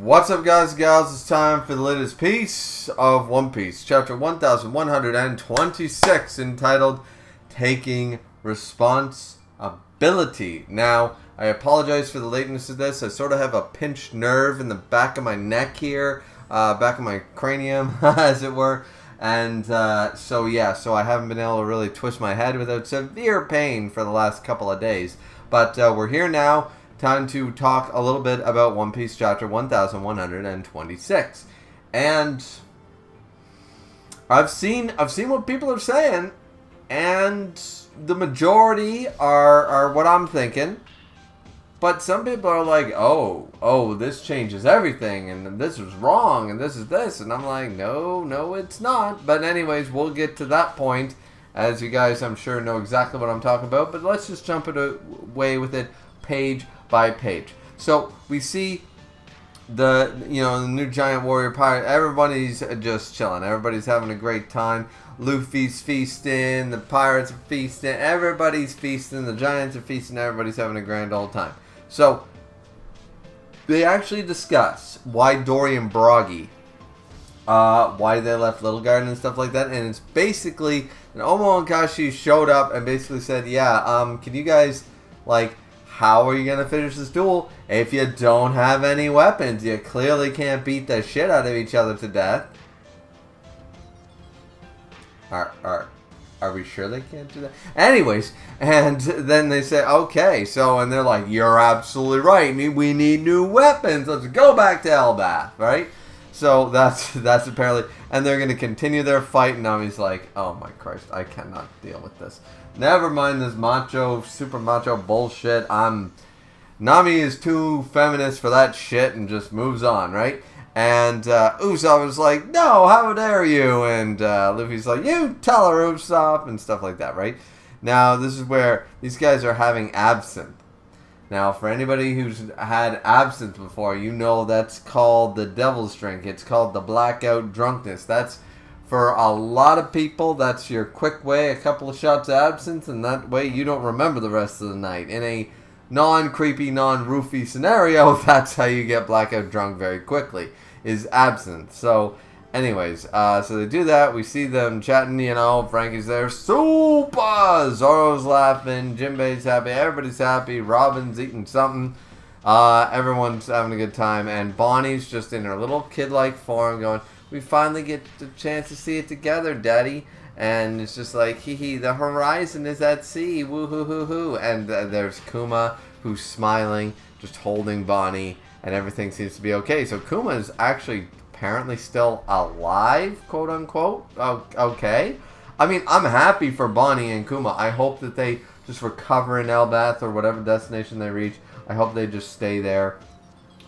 What's up, guys and gals? It's time for the latest piece of One Piece, chapter 1126, entitled Taking Responsibility. Now, I apologize for the lateness of this. I sort of have a pinched nerve in the back of my neck here, back of my cranium, as it were. And so I haven't been able to really twist my head without severe pain for the last couple of days. But we're here now. Time to talk a little bit about One Piece chapter 1126. And I've seen what people are saying, and the majority are what I'm thinking. But some people are like, oh, this changes everything, and this is wrong, and this is this. And I'm like, no, it's not. But anyways, we'll get to that point, as you guys, I'm sure, know exactly what I'm talking about. But let's just jump away with it page by page. So we see the new giant warrior pirate. Everybody's just chilling. Everybody's having a great time. Luffy's feasting. The pirates are feasting. Everybody's feasting. The giants are feasting. Everybody's having a grand old time. So they actually discuss why Dory and Broggy, why they left Little Garden and stuff like that. And it's basically, and Omo and Kashi showed up and basically said, yeah, can you guys, like, how are you going to finish this duel if you don't have any weapons? You clearly can't beat the shit out of each other to death. Are we sure they can't do that? Anyways, and then they say, okay, so, and they're like, you're absolutely right. We need new weapons. Let's go back to Elbath, right? So that's apparently, and they're going to continue their fight, and Nami's like, oh my Christ, I cannot deal with this. Never mind this super macho bullshit. Nami is too feminist for that shit and just moves on, right? And Usopp is like, no, how dare you? And Luffy's like, you tell her, Usopp, and stuff like that, right? Now, this is where these guys are having absinthe. Now, for anybody who's had absinthe before, you know that's called the devil's drink. It's called the blackout drunkenness. That's, for a lot of people, that's your quick way, a couple of shots of absinthe, and that way you don't remember the rest of the night. In a non-creepy, non-roofy scenario, that's how you get blackout drunk very quickly, is absinthe. So, anyways, so they do that. We see them chatting, Frankie's there. Super! Zoro's laughing, Jinbei's happy, everybody's happy, Robin's eating something. Everyone's having a good time, and Bonnie's just in her little kid-like form going, we finally get the chance to see it together, Daddy. And it's just like, hee hee, the horizon is at sea, woo hoo hoo hoo. And there's Kuma, who's smiling, just holding Bonnie, and everything seems to be okay. So Kuma is actually apparently still alive, quote unquote. Okay. I mean, I'm happy for Bonnie and Kuma. I hope that they just recover in Elbath or whatever destination they reach. I hope they just stay there.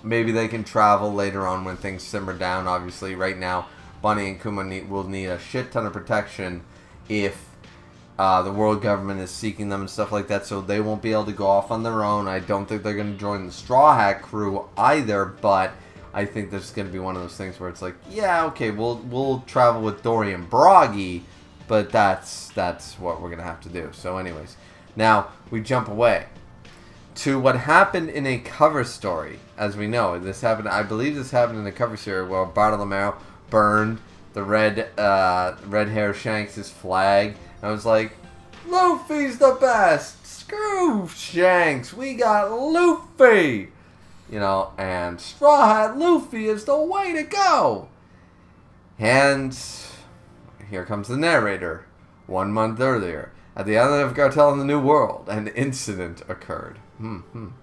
Maybe they can travel later on when things simmer down. Obviously, right now, Bonnie and Kuma will need a shit ton of protection if the world government is seeking them and stuff like that, so they won't be able to go off on their own. I don't think they're going to join the Straw Hat crew either, but I think this is going to be one of those things where it's like, yeah, okay, we'll travel with Dory and Broggy, but that's what we're going to have to do. So anyways, now we jump away to what happened in a cover story. As we know, this happened, I believe this happened in a cover story where Bartolomeo burned the red-haired Shanks' flag. And I was like, Luffy's the best! Screw Shanks! We got Luffy! And Straw Hat Luffy is the way to go! And here comes the narrator. 1 month earlier, at the island of Cartel in the New World, an incident occurred. In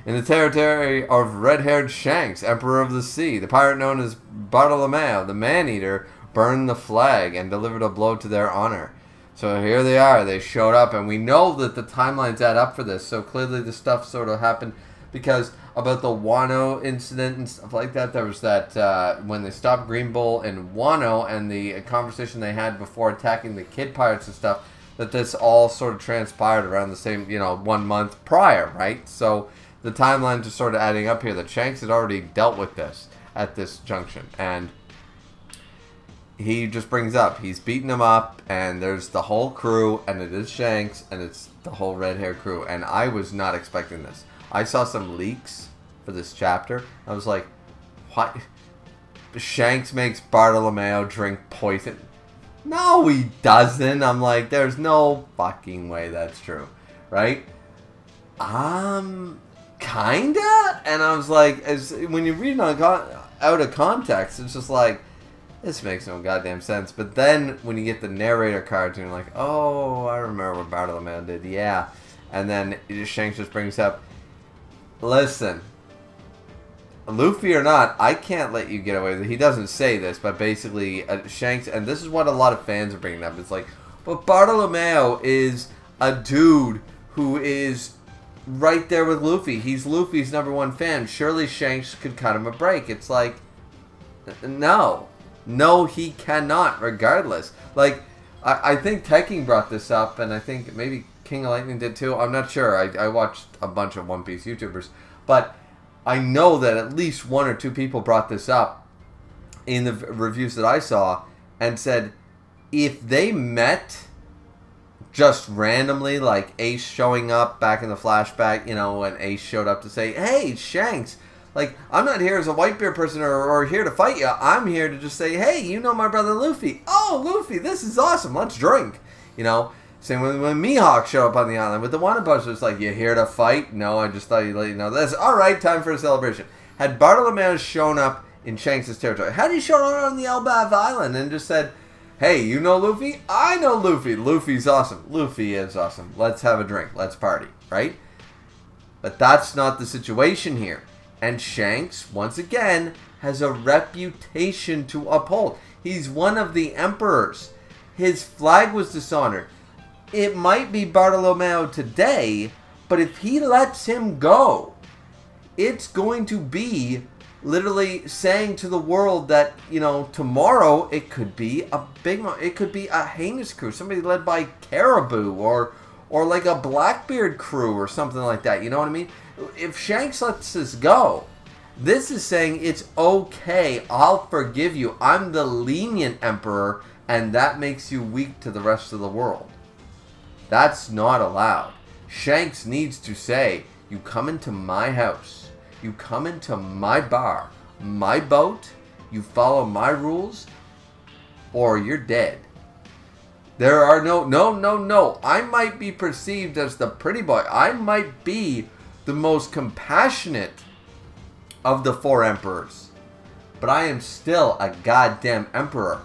the territory of red-haired Shanks, Emperor of the Sea, the pirate known as Bartolomeo, the man-eater, burned the flag and delivered a blow to their honor. So here they are. They showed up, and we know that the timelines add up for this. So clearly the stuff sort of happened because about the Wano incident and stuff like that. There was that when they stopped Green Bull in Wano and the conversation they had before attacking the kid pirates and stuff, that this all sort of transpired around the same, 1 month prior, right? So the timeline just sort of adding up here that Shanks had already dealt with this at this junction. And he just brings up, he's beating him up, and there's the whole crew, and it is Shanks, and it's the whole red-haired crew. And I was not expecting this. I saw some leaks for this chapter. I was like, what? Shanks makes Bartolomeo drink poison. No, he doesn't. I'm like, there's no fucking way that's true, right? Kinda? And I was like, when you read it out of context, it's just like, this makes no goddamn sense. But then, when you get the narrator cards, and you're like, oh, I remember what Bartolomeo did, yeah. And then Shanks just brings up, listen, Luffy or not, I can't let you get away with it. He doesn't say this, but basically, Shanks, and this is what a lot of fans are bringing up, it's like, but Bartolomeo is a dude who is right there with Luffy. He's Luffy's #1 fan. Surely Shanks could cut him a break. It's like, no. No, he cannot, regardless. Like, I think Teking brought this up, and I think maybe King of Lightning did too. I'm not sure. I watched a bunch of One Piece YouTubers. But I know that at least 1 or 2 people brought this up in the reviews that I saw and said, if they met just randomly, like Ace showing up back in the flashback, you know, when Ace showed up to say, hey, Shanks, like, I'm not here as a Whitebeard person or here to fight you. I'm here to just say, hey, you know my brother Luffy. Oh, Luffy, this is awesome. Let's drink. You know, same when Mihawk showed up on the island with the One Punch. It's like, you here to fight? No, I just thought you'd let you know this. All right, time for a celebration. Had Bartolomeo shown up in Shanks' territory, had he shown up on the Elbaf Island and just said, hey, you know Luffy? I know Luffy. Luffy's awesome. Luffy is awesome. Let's have a drink. Let's party, right? But that's not the situation here. And Shanks, once again, has a reputation to uphold. He's one of the emperors. His flag was dishonored. It might be Bartolomeo today, but if he lets him go, it's going to be literally saying to the world that, you know, tomorrow it could be a big, it could be a heinous crew, somebody led by Caribou or like a Blackbeard crew or something like that. You know what I mean? If Shanks lets this go, this is saying it's okay, I'll forgive you. I'm the lenient emperor, and that makes you weak to the rest of the world. That's not allowed. Shanks needs to say, you come into my house, you come into my bar, my boat, you follow my rules, or you're dead. There are no. I might be perceived as the pretty boy. I might be the most compassionate of the 4 emperors. But I am still a goddamn emperor.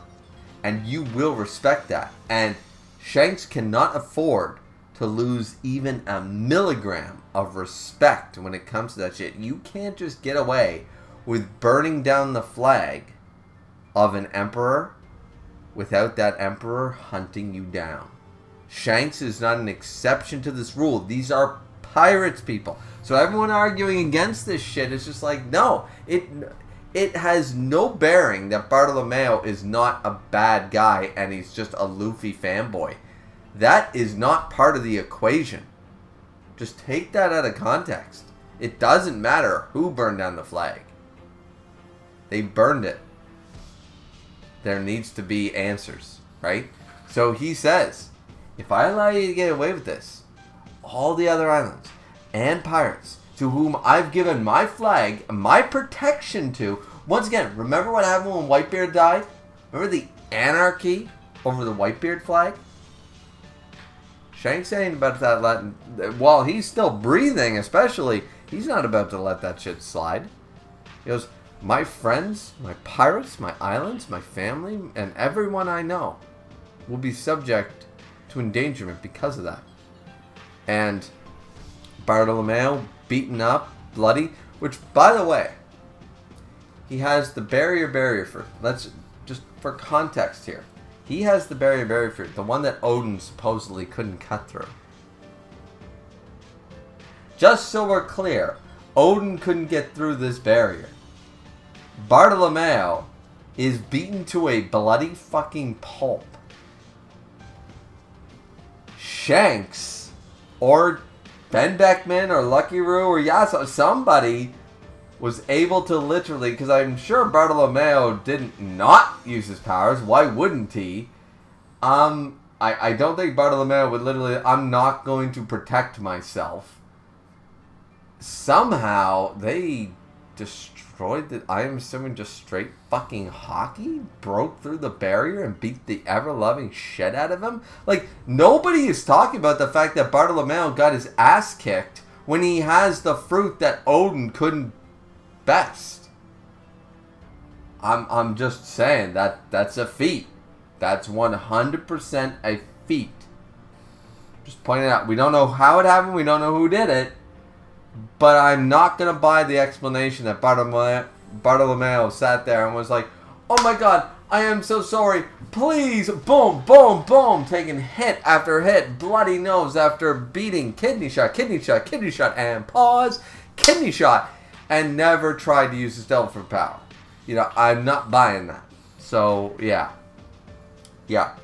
And you will respect that. And Shanks cannot afford to lose even a milligram of respect when it comes to that shit. You can't just get away with burning down the flag of an emperor without that emperor hunting you down. Shanks is not an exception to this rule. These are pirates, people. So everyone arguing against this shit is just like, no, it has no bearing that Bartolomeo is not a bad guy and he's just a Luffy fanboy. That is not part of the equation. Just take that out of context. It doesn't matter who burned down the flag. They burned it. There needs to be answers, right? So he says, if I allow you to get away with this, all the other islands and pirates to whom I've given my flag, my protection to, once again, remember what happened when Whitebeard died? Remember the anarchy over the Whitebeard flag? Shanks ain't about that while he's still breathing, especially, he's not about to let that shit slide. He goes, my friends, my pirates, my islands, my family, and everyone I know will be subject to endangerment because of that. And Bartolomeo, beaten up, bloody, which, by the way, he has the barrier fruit. Let's, just for context here, he has the barrier fruit, the one that Odin supposedly couldn't cut through. Just so we're clear, Odin couldn't get through this barrier. Bartolomeo is beaten to a bloody fucking pulp. Shanks, or Ben Beckman, or Lucky Roo, or YASOPP, somebody was able to literally, because I'm sure Bartolomeo didn't not use his powers. Why wouldn't he? I don't think Bartolomeo would literally, I'm not going to protect myself. Somehow, they destroyed the, I am assuming just straight fucking hockey, broke through the barrier and beat the ever-loving shit out of him. Like, nobody is talking about the fact that Bartolomeo got his ass kicked when he has the fruit that Odin couldn't best. I'm just saying that's a feat. That's 100% a feat. Just pointing out, we don't know how it happened, we don't know who did it, but I'm not going to buy the explanation that Bartolomeo sat there and was like, oh my god, I am so sorry, please, boom, boom, boom, taking hit after hit, bloody nose after beating, kidney shot, kidney shot, kidney shot, and pause, kidney shot, and never tried to use his devil for power. You know, I'm not buying that. So, yeah. Yeah.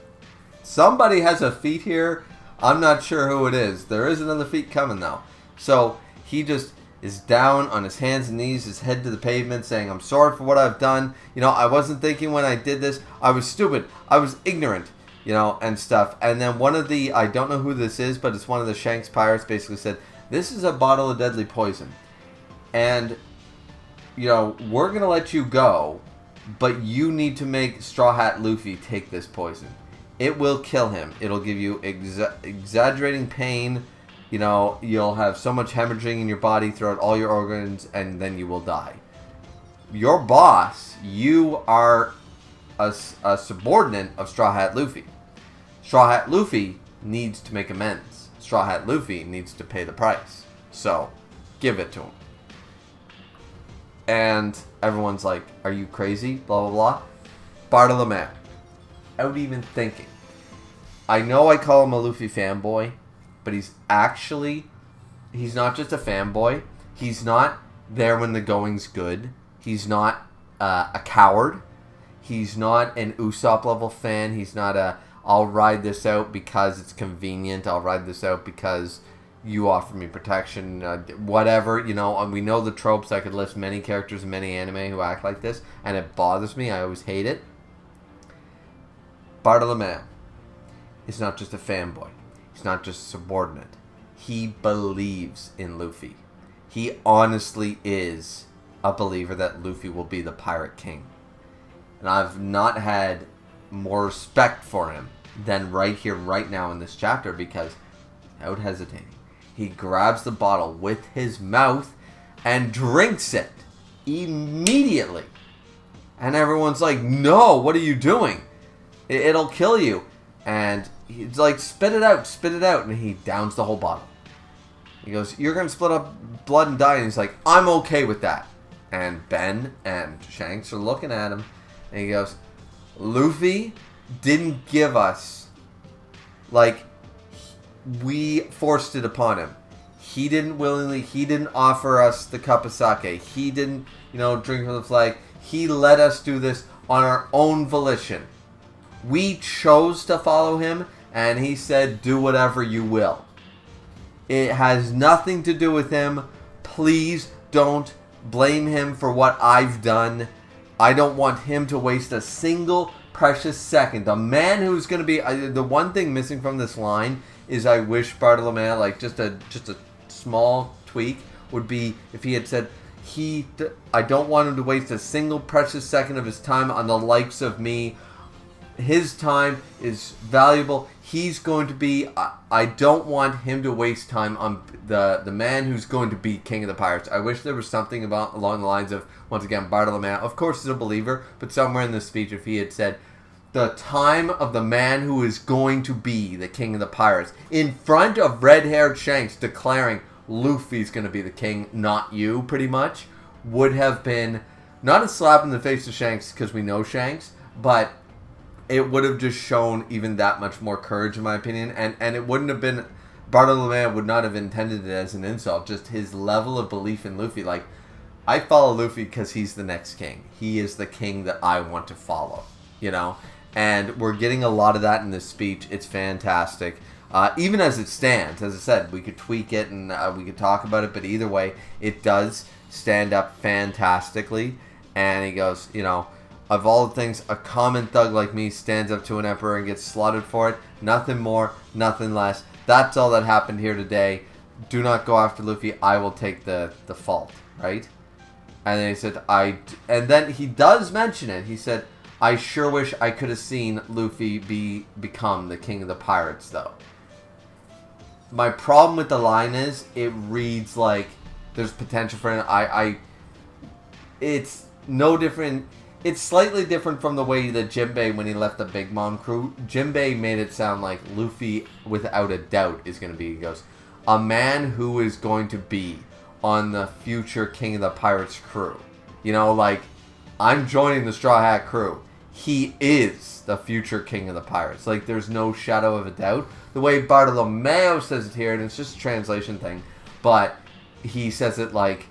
Somebody has a feat here. I'm not sure who it is. There is another feat coming, though. So, he just is down on his hands and knees, his head to the pavement, saying, I'm sorry for what I've done. You know, I wasn't thinking when I did this. I was stupid. I was ignorant, you know, and stuff. And then one of the, I don't know who this is, but it's one of the Shanks pirates basically said, this is a bottle of deadly poison. And, you know, we're going to let you go, but you need to make Straw Hat Luffy take this poison. It will kill him. It'll give you exaggerating pain. You know, you'll have so much hemorrhaging in your body throughout all your organs, and then you will die. Your boss, you are a subordinate of Straw Hat Luffy. Straw Hat Luffy needs to make amends. Straw Hat Luffy needs to pay the price. So, give it to him. And everyone's like, are you crazy? Blah, blah, blah. Bartolomeo. Out even thinking. I know I call him a Luffy fanboy, but he's actually, he's not just a fanboy. He's not there when the going's good. He's not a coward. He's not an Usopp level fan. He's not a, I'll ride this out because it's convenient. I'll ride this out because you offer me protection, whatever, you know, and we know the tropes. I could list many characters in many anime who act like this, and it bothers me. I always hate it. Bartolomeo is not just a fanboy. He's not just a subordinate. He believes in Luffy. He honestly is a believer that Luffy will be the Pirate King. And I've not had more respect for him than right here, right now in this chapter, because without hesitating, he grabs the bottle with his mouth and drinks it immediately. And everyone's like, no, what are you doing? It'll kill you. And he's like, spit it out, spit it out. And he downs the whole bottle. He goes, you're going to split up blood and die. And he's like, I'm okay with that. And Ben and Shanks are looking at him. And he goes, Luffy didn't give us, like, we forced it upon him. He didn't willingly, he didn't offer us the cup of sake. He didn't, you know, drink from the flag. He let us do this on our own volition. We chose to follow him, and he said, do whatever you will. It has nothing to do with him. Please don't blame him for what I've done. I don't want him to waste a single precious second. The man who's going to be, the one thing missing from this line is I wish Bartolomeo, like just a small tweak, would be if he had said, I don't want him to waste a single precious second of his time on the likes of me. His time is valuable. He's going to be, I don't want him to waste time on the man who's going to be King of the Pirates. I wish there was something about along the lines of, once again, Bartolomeo, of course he's a believer, but somewhere in this speech if he had said, the time of the man who is going to be the King of the Pirates, in front of red-haired Shanks declaring Luffy's going to be the king, not you, pretty much, would have been not a slap in the face to Shanks because we know Shanks, but it would have just shown even that much more courage, in my opinion, and it wouldn't have been, Bartolomeo would not have intended it as an insult, just his level of belief in Luffy. Like, I follow Luffy because he's the next king. He is the king that I want to follow, you know? And we're getting a lot of that in this speech. It's fantastic. Even as it stands, as I said, we could tweak it and we could talk about it, but either way, it does stand up fantastically. And he goes, you know, of all the things, a common thug like me stands up to an emperor and gets slaughtered for it. Nothing more, nothing less. That's all that happened here today. Do not go after Luffy. I will take the fault, right? And then he said, and then he does mention it. He said, I sure wish I could have seen Luffy become the king of the pirates, though. My problem with the line is, it reads like there's potential for it. It's no different. It's slightly different from the way that Jinbei, when he left the Big Mom crew, Jinbei made it sound like Luffy, without a doubt, is going to be, he goes, a man who is going to be on the future King of the Pirates crew. You know, like, I'm joining the Straw Hat crew. He is the future King of the Pirates. Like, there's no shadow of a doubt. The way Bartolomeo says it here, and it's just a translation thing, but he says it like,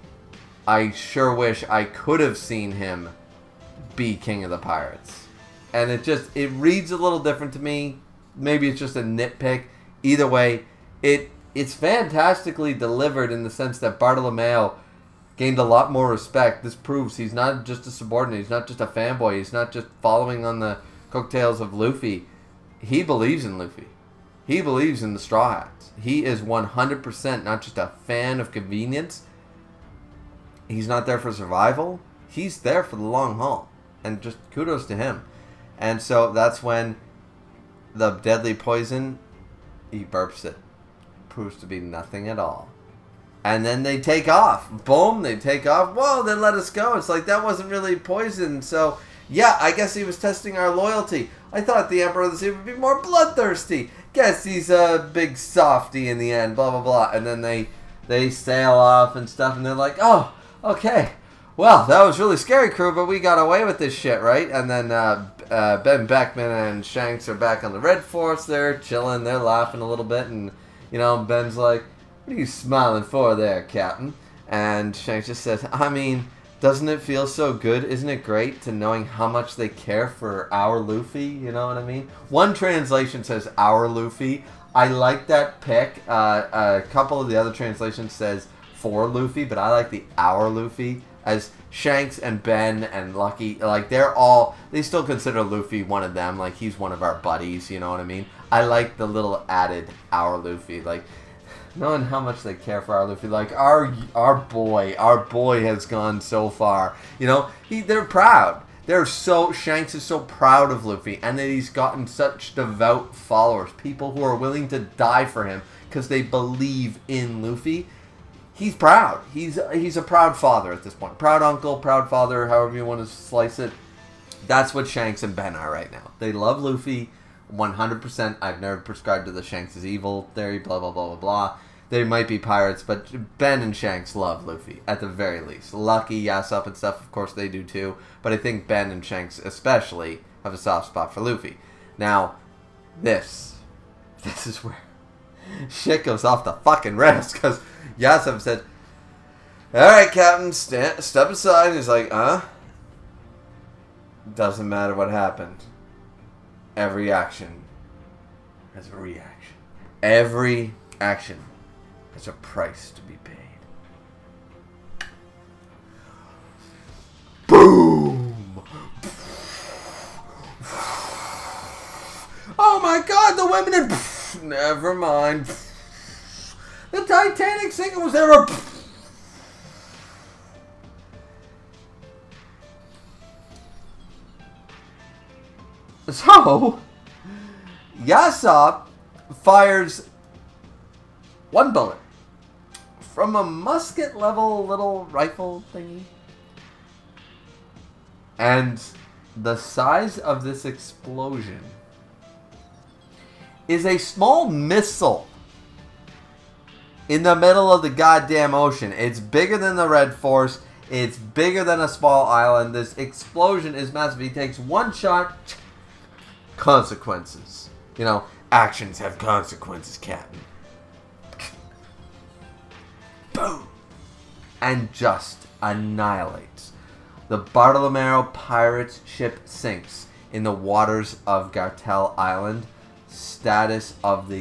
I sure wish I could have seen him be King of the Pirates. And it reads a little different to me. Maybe it's just a nitpick. Either way, it's fantastically delivered in the sense that Bartolomeo gained a lot more respect. This proves he's not just a subordinate. He's not just a fanboy. He's not just following on the coattails of Luffy. He believes in Luffy. He believes in the Straw Hats. He is 100% not just a fan of convenience. He's not there for survival. He's there for the long haul. And just kudos to him. And so that's when the deadly poison, he burps it. Proves to be nothing at all. And then they take off. Boom, they take off. Whoa, they let us go. It's like, that wasn't really poison. So, yeah, I guess he was testing our loyalty. I thought the Emperor of the Sea would be more bloodthirsty. Guess he's a big softy in the end, blah, blah, blah. And then they sail off and stuff, and they're like, oh, okay. Well, that was really scary, crew, but we got away with this shit, right? And then Ben Beckman and Shanks are back on the Red Force. They're chilling. They're laughing a little bit. And, you know, Ben's like, what are you smiling for there, Captain? And Shanks just says, I mean, doesn't it feel so good? Isn't it great to knowing how much they care for our Luffy? You know what I mean? One translation says our Luffy. I like that pick. A couple of the other translations says for Luffy, but I like the our Luffy. As Shanks and Ben and Lucky, like, they still consider Luffy one of them. Like, he's one of our buddies, you know what I mean? I like the little added our Luffy. Like, knowing how much they care for our Luffy. Like, our boy has gone so far. You know, they're proud. Shanks is so proud of Luffy, and that he's gotten such devout followers. People who are willing to die for him because they believe in Luffy. He's proud. He's a proud father at this point. Proud uncle, proud father, however you want to slice it. That's what Shanks and Ben are right now. They love Luffy 100%. I've never prescribed to the Shanks is evil theory, blah, blah, blah, blah, blah. They might be pirates, but Ben and Shanks love Luffy, at the very least. Lucky, YASOPP and stuff, of course they do too. But I think Ben and Shanks especially have a soft spot for Luffy. Now, this is where shit goes off the fucking rails, because YASOPP said, alright, Captain, step aside. And he's like, doesn't matter what happened. Every action has a reaction. Every action has a price to be paid. Boom! Oh my god, the women in... Never mind. The Titanic sinking was ever... So, YASOPP fires one bullet from a musket-level little rifle thingy. And the size of this explosion is a small missile in the middle of the goddamn ocean. It's bigger than the Red Force. It's bigger than a small island. This explosion is massive. He takes one shot. Consequences. You know, actions have consequences, Captain. Boom! And just annihilates. The Bartolomeo pirate ship sinks in the waters of Gartel Island. Status of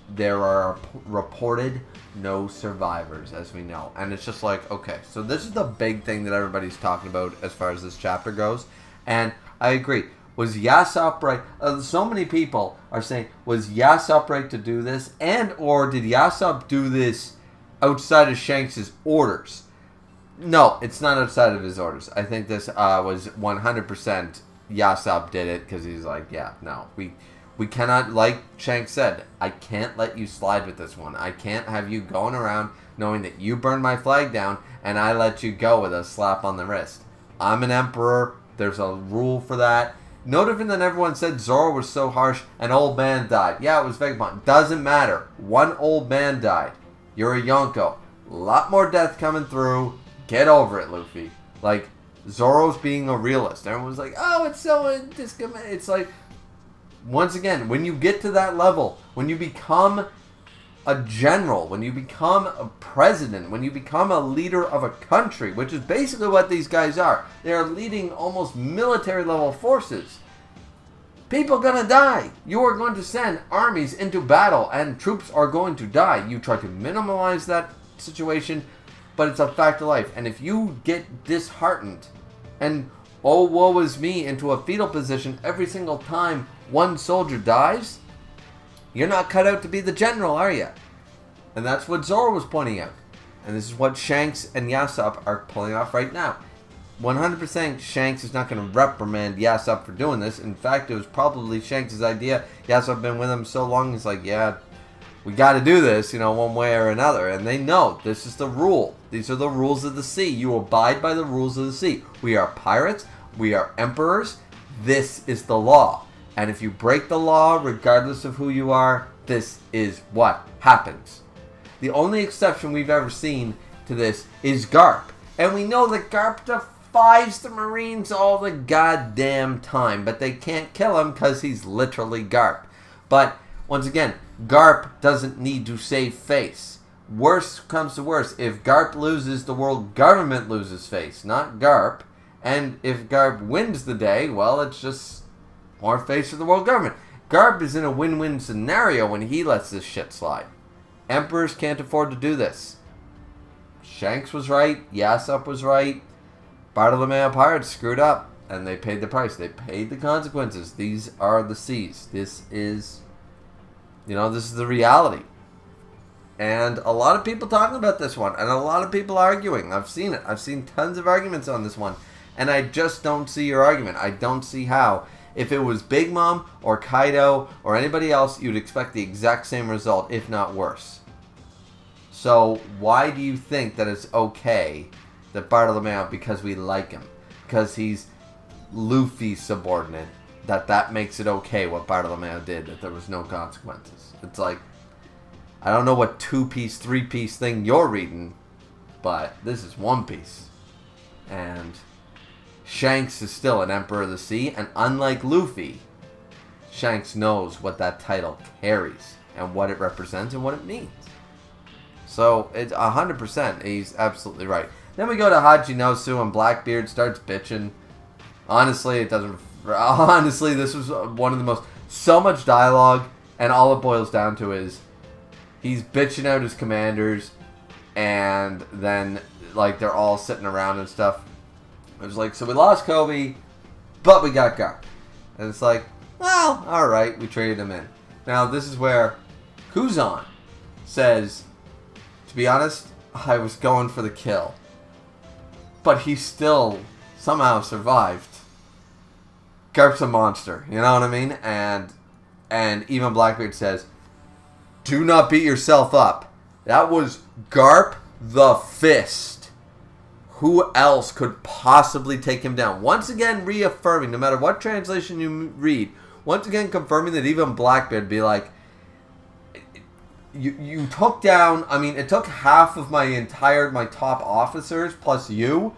there are reported no survivors, as we know. And it's just like, okay, so this is the big thing that everybody's talking about as far as this chapter goes. And I agree. Was YASOPP right? So many people are saying, was YASOPP right to do this? And or did YASOPP do this outside of Shanks' orders? No, it's not outside of his orders. I think this was 100% YASOPP did it because he's like, yeah, no, we cannot, like Shanks said, I can't let you slide with this one. I can't have you going around knowing that you burned my flag down and I let you go with a slap on the wrist. I'm an emperor. There's a rule for that. No different than everyone said Zoro was so harsh. An old man died. Yeah, it was Vegapunk. Doesn't matter. One old man died. You're a Yonko. A lot more death coming through. Get over it, Luffy. Like, Zoro's being a realist. Everyone's like, oh, it's so... It's like, once again, when you get to that level, when you become a general, when you become a president, when you become a leader of a country, which is basically what these guys are. They are leading almost military-level forces. People are going to die. You are going to send armies into battle, and troops are going to die. You try to minimize that situation, but it's a fact of life. And if you get disheartened and, oh, woe is me, into a fetal position every single time one soldier dies, you're not cut out to be the general, are you? And that's what Zoro was pointing out. And this is what Shanks and YASOPP are pulling off right now. 100% Shanks is not going to reprimand YASOPP for doing this. In fact, it was probably Shanks' idea. YASOPP been with him so long, he's like, yeah, we got to do this, you know, one way or another. And they know this is the rule. These are the rules of the sea. You abide by the rules of the sea. We are pirates. We are emperors. This is the law. And if you break the law, regardless of who you are, this is what happens. The only exception we've ever seen to this is Garp. And we know that Garp defies the Marines all the goddamn time. But they can't kill him because he's literally Garp. But, once again, Garp doesn't need to save face. Worst comes to worst. If Garp loses, the world government loses face, not Garp. And if Garp wins the day, well, it's just more face for the world government. Garp is in a win-win scenario when he lets this shit slide. Emperors can't afford to do this. Shanks was right. YASOPP was right. Bartolomeo Pirates screwed up. And they paid the price. They paid the consequences. These are the seas. This is, you know, this is the reality. And a lot of people talking about this one. And a lot of people arguing. I've seen it. I've seen tons of arguments on this one. And I just don't see your argument. I don't see how. If it was Big Mom or Kaido or anybody else, you'd expect the exact same result, if not worse. So why do you think that it's okay that Bartolomeo, because we like him, because he's Luffy's subordinate, that makes it okay what Bartolomeo did, that there was no consequences? It's like, I don't know what 2-piece, 3-piece thing you're reading, but this is One Piece. And Shanks is still an Emperor of the Sea, and unlike Luffy, Shanks knows what that title carries, and what it represents, and what it means. So, it's 100%, he's absolutely right. Then we go to Hachinosu, and Blackbeard starts bitching. Honestly, it doesn't... Honestly, this was one of the most... So much dialogue, and all it boils down to is, he's bitching out his commanders, and then, like, they're all sitting around and stuff. It was like, so we lost Kobe, but we got Garp. And it's like, well, alright, we traded him in. Now, this is where Kuzan says, to be honest, I was going for the kill. But he still somehow survived. Garp's a monster, you know what I mean? And even Blackbeard says, do not beat yourself up. That was Garp the Fist. Who else could possibly take him down? Once again, reaffirming, no matter what translation you read, once again confirming that even Blackbeard be like, you took down, I mean, it took half of my top officers plus you,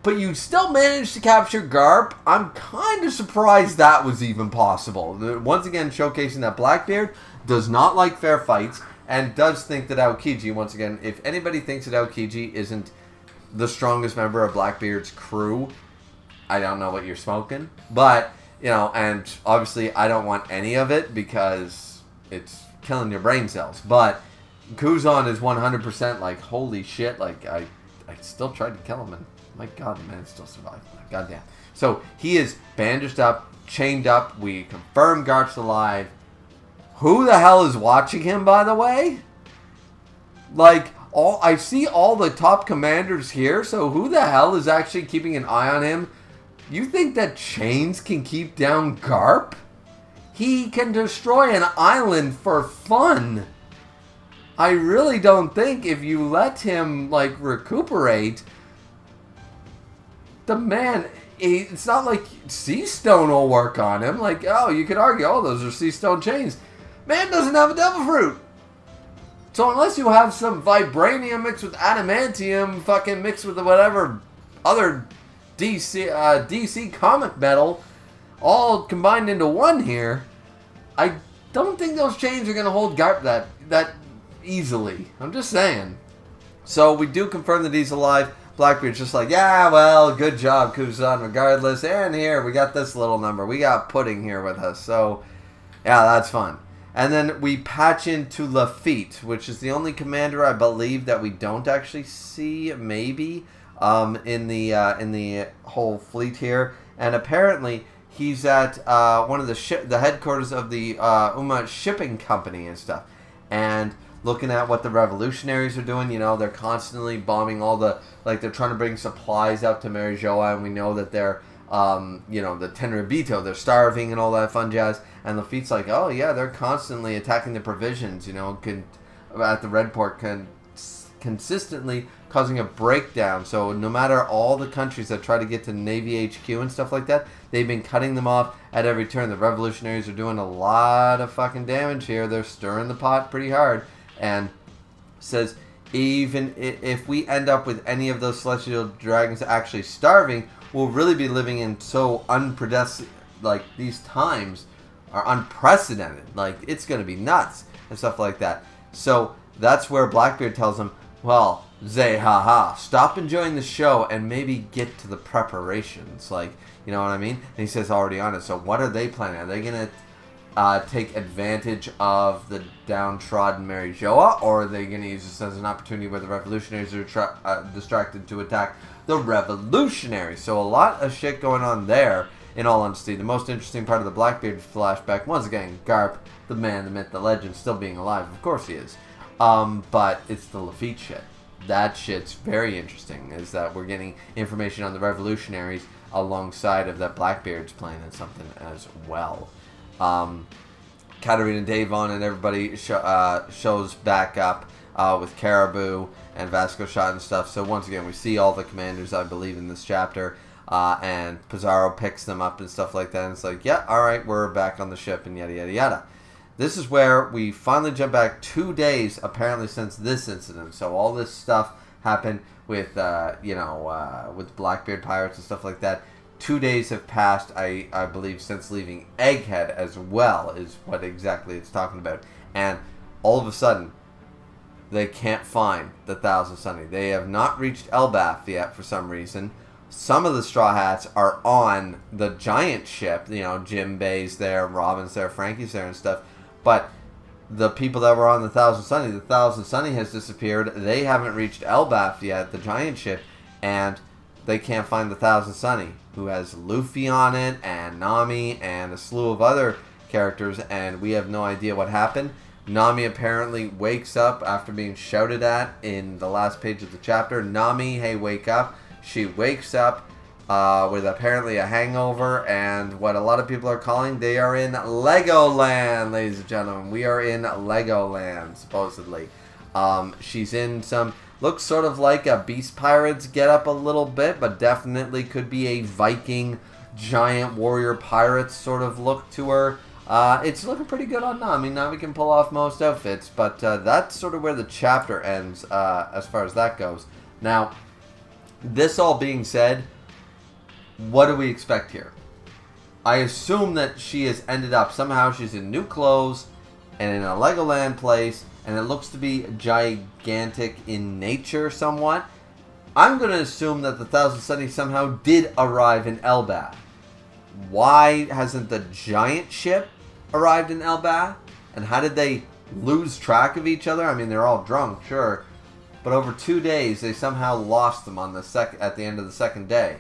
but you still managed to capture Garp. I'm kind of surprised that was even possible. Once again, showcasing that Blackbeard does not like fair fights and does think that Aokiji, once again, if anybody thinks that Aokiji isn't the strongest member of Blackbeard's crew, I don't know what you're smoking. But, you know, and obviously I don't want any of it because it's killing your brain cells. But Kuzan is 100% like, holy shit, like, I still tried to kill him and my god, the man still survived. Goddamn. So, he is bandaged up, chained up, we confirm Garp's alive. Who the hell is watching him, by the way? Like, I see all the top commanders here, so who the hell is actually keeping an eye on him? You think that Chains can keep down Garp? He can destroy an island for fun. I really don't think if you let him, like, recuperate, the man, it's not like Sea Stone will work on him. Like, oh, you could argue, oh, those are Sea Stone chains. Man doesn't have a Devil Fruit. So unless you have some Vibranium mixed with Adamantium, fucking mixed with whatever other DC comic metal, all combined into one here, I don't think those chains are going to hold Garp that easily. I'm just saying. So we do confirm that he's alive. Blackbeard's just like, yeah, well, good job, Kuzan, regardless. And here, we got this little number. We got Pudding here with us. So, yeah, that's fun. And then we patch into Lafitte, which is the only commander, I believe, that we don't actually see, maybe, in the whole fleet here. And apparently, he's at one of the headquarters of the Uma Shipping Company and stuff. And looking at what the revolutionaries are doing, you know, they're constantly bombing all the, like, they're trying to bring supplies out to Marijoa, and we know that they're, you know, the Tenryubito, they're starving and all that fun jazz, and Lafitte's like, oh, yeah, they're constantly attacking the provisions, you know, at the Red Port, consistently causing a breakdown, so no matter all the countries that try to get to Navy HQ and stuff like that, they've been cutting them off at every turn. The revolutionaries are doing a lot of fucking damage here. They're stirring the pot pretty hard. And says, even if we end up with any of those celestial dragons actually starving, we'll really be living in so like, these times are unprecedented. Like, it's going to be nuts and stuff like that. So that's where Blackbeard tells him, well, Zay, haha, stop enjoying the show and maybe get to the preparations. Like, you know what I mean? And he says, already on it. So what are they planning? Are they going to take advantage of the downtrodden Marijoa, or are they going to use this as an opportunity where the revolutionaries are distracted to attack the revolutionaries? So a lot of shit going on there, in all honesty. The most interesting part of the Blackbeard flashback, once again, Garp, the man, the myth, the legend, still being alive. Of course he is. But it's the Lafitte shit. That shit's very interesting, is that we're getting information on the revolutionaries alongside of that Blackbeard's planning something as well. Katarina Davon and everybody shows back up with Caribou and Vasco Shot and stuff. So once again, we see all the commanders, I believe, in this chapter, and Pizarro picks them up and stuff like that. And it's like, yeah, all right, we're back on the ship and yada yada yada. This is where we finally jump back 2 days, apparently, since this incident. So all this stuff happened with, you know, with Blackbeard pirates and stuff like that. 2 days have passed, I believe, since leaving Egghead as well, is what exactly it's talking about. And all of a sudden, they can't find the Thousand Sunny. They have not reached Elbaf yet for some reason. Some of the Straw Hats are on the giant ship. You know, Jim Bay's there, Robin's there, Frankie's there and stuff. But the people that were on the Thousand Sunny has disappeared. They haven't reached Elbaf yet, the giant ship, and they can't find the Thousand Sunny, who has Luffy on it, and Nami, and a slew of other characters, and we have no idea what happened. Nami apparently wakes up after being shouted at in the last page of the chapter. Nami, hey, wake up. She wakes up with apparently a hangover, and what a lot of people are calling, they are in Legoland, ladies and gentlemen. We are in Legoland, supposedly. She's in some... looks sort of like a Beast Pirates get up a little bit, but definitely could be a Viking giant warrior pirates sort of look to her. It's looking pretty good on Nami. Nami can pull off most outfits, but that's sort of where the chapter ends as far as that goes. Now, this all being said, what do we expect here? I assume that she has ended up, somehow she's in new clothes and in a Legoland place, and it looks to be gigantic in nature somewhat. I'm going to assume that the Thousand Sunny somehow did arrive in Elbaf. Why hasn't the giant ship arrived in Elbaf? And how did they lose track of each other? I mean, they're all drunk, sure. But over 2 days, they somehow lost them on at the end of the second day.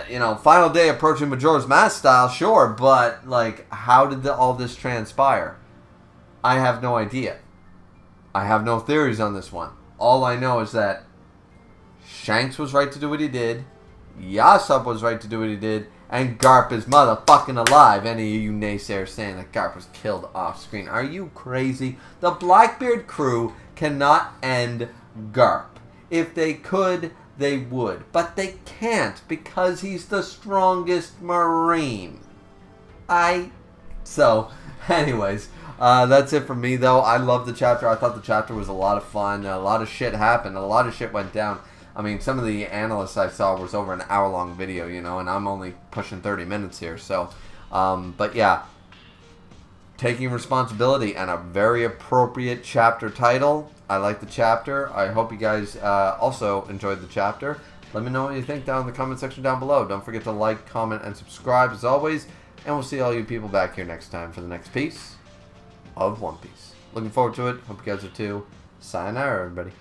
You know, final day approaching Majora's Mask style, sure, but, like, how did all this transpire? I have no idea. I have no theories on this one. All I know is that Shanks was right to do what he did, YASOPP was right to do what he did, and Garp is motherfucking alive. Any of you naysayers saying that Garp was killed off screen, are you crazy? The Blackbeard crew cannot end Garp. If they could, they would. But they can't because he's the strongest Marine. So, anyways, that's it from me, though. I love the chapter. I thought the chapter was a lot of fun. A lot of shit happened. A lot of shit went down. I mean, some of the analysts I saw was over an hour-long video, you know, and I'm only pushing 30 minutes here. So, but yeah, taking responsibility and a very appropriate chapter title. I like the chapter. I hope you guys also enjoyed the chapter. Let me know what you think down in the comment section down below. Don't forget to like, comment, and subscribe as always. And we'll see all you people back here next time for the next piece of One Piece. Looking forward to it. Hope you guys are too. Sayonara, everybody.